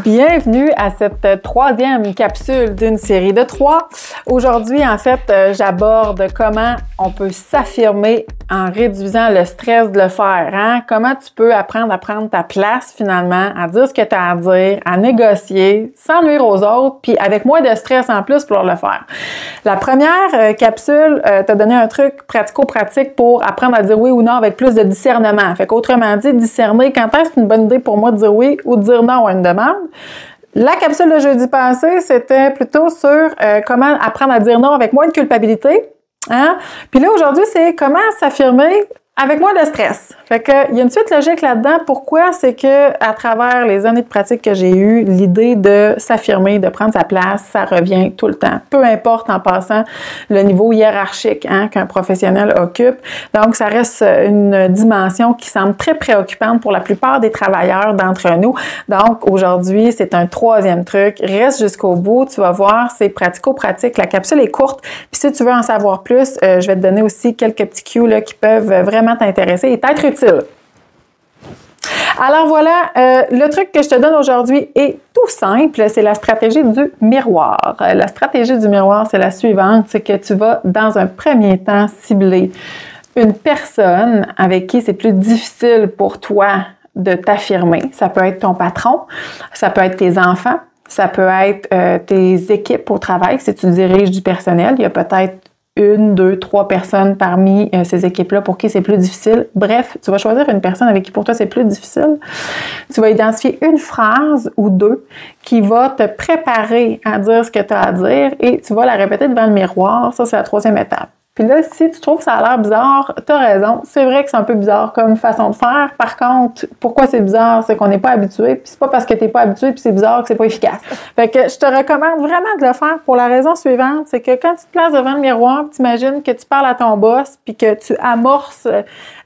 Bienvenue à cette troisième capsule d'une série de 3. Aujourd'hui, en fait, j'aborde comment on peut s'affirmer en réduisant le stress de le faire. Hein? Comment tu peux apprendre à prendre ta place finalement, à dire ce que tu as à dire, à négocier, sans nuire aux autres, puis avec moins de stress en plus pour le faire. La première capsule t'a donné un truc pratico-pratique pour apprendre à dire oui ou non avec plus de discernement. Fait qu'autrement dit, discerner quand est-ce une bonne idée pour moi de dire oui ou de dire non à une demande. La capsule de jeudi passé, c'était plutôt sur comment apprendre à dire non avec moins de culpabilité. Hein? Puis là, aujourd'hui, c'est comment s'affirmer avec moins de stress. Fait que, il y a une suite logique là-dedans. Pourquoi? C'est que à travers les années de pratique que j'ai eues, l'idée de s'affirmer, de prendre sa place, ça revient tout le temps. Peu importe en passant le niveau hiérarchique qu'un professionnel occupe. Donc, ça reste une dimension qui semble très préoccupante pour la plupart des travailleurs d'entre nous. Donc, aujourd'hui, c'est un troisième truc. Reste jusqu'au bout. Tu vas voir, c'est pratico-pratique. La capsule est courte. Puis si tu veux en savoir plus, je vais te donner aussi quelques petits cues là, qui peuvent vraiment t'intéresser et t'être utile. Alors voilà, le truc que je te donne aujourd'hui est tout simple, c'est la stratégie du miroir. La stratégie du miroir, c'est la suivante, c'est que tu vas dans un premier temps cibler une personne avec qui c'est plus difficile pour toi de t'affirmer. Ça peut être ton patron, ça peut être tes enfants, ça peut être tes équipes au travail, si tu diriges du personnel, il y a peut-être 1, 2, 3 personnes parmi ces équipes-là pour qui c'est plus difficile. Bref, tu vas choisir une personne avec qui pour toi c'est plus difficile. Tu vas identifier une phrase ou deux qui va te préparer à dire ce que tu as à dire et tu vas la répéter devant le miroir. Ça, c'est la troisième étape. Puis là, si tu trouves que ça a l'air bizarre, tu as raison. C'est vrai que c'est un peu bizarre comme façon de faire. Par contre, pourquoi c'est bizarre? C'est qu'on n'est pas habitué. Puis c'est pas parce que tu n'es pas habitué puis c'est bizarre que c'est pas efficace. Fait que je te recommande vraiment de le faire pour la raison suivante. C'est que quand tu te places devant le miroir, tu imagines que tu parles à ton boss puis que tu amorces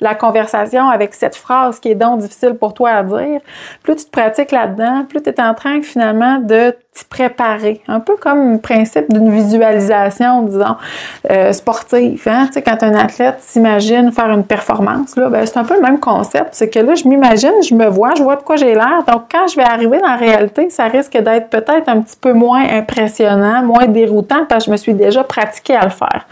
la conversation avec cette phrase qui est donc difficile pour toi à dire. Plus tu te pratiques là-dedans, plus tu es en train finalement de t'y préparer. Un peu comme le principe d'une visualisation, disons, sportive. Hein? Tu sais, quand un athlète s'imagine faire une performance, là, ben, c'est un peu le même concept. C'est que là, je m'imagine, je me vois, je vois de quoi j'ai l'air. Donc, quand je vais arriver dans la réalité, ça risque d'être peut-être un petit peu moins impressionnant, moins déroutant, parce que je me suis déjà pratiquée à le faire.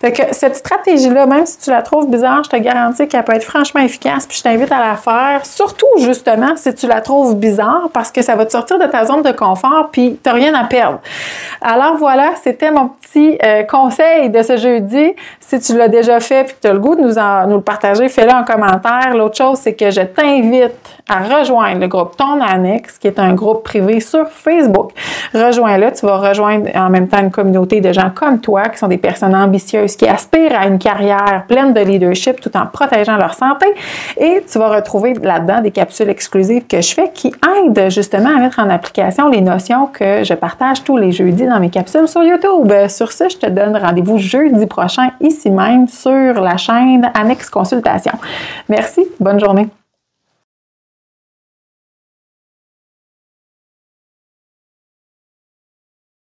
Fait que cette stratégie-là, même si tu la trouves bizarre, je te garantis qu'elle peut être franchement efficace, puis je t'invite à la faire, surtout, justement, si tu la trouves bizarre, parce que ça va te sortir de ta zone de confort, puis tu n'as rien à perdre. Alors voilà, c'était mon petit conseil de ce jeudi. Si tu l'as déjà fait et que tu as le goût de nous le partager, fais-le en commentaire. L'autre chose, c'est que je t'invite à rejoindre le groupe Ton Annexe, qui est un groupe privé sur Facebook. Rejoins-le, tu vas rejoindre en même temps une communauté de gens comme toi, qui sont des personnes ambitieuses, qui aspirent à une carrière pleine de leadership tout en protégeant leur santé. Et tu vas retrouver là-dedans des capsules exclusives que je fais qui aident justement à mettre en application les notions que je partage tous les jeudis dans mes capsules sur YouTube. Sur ce, je te donne rendez-vous jeudi prochain ici même sur la chaîne Annexe Consultation. Merci, bonne journée.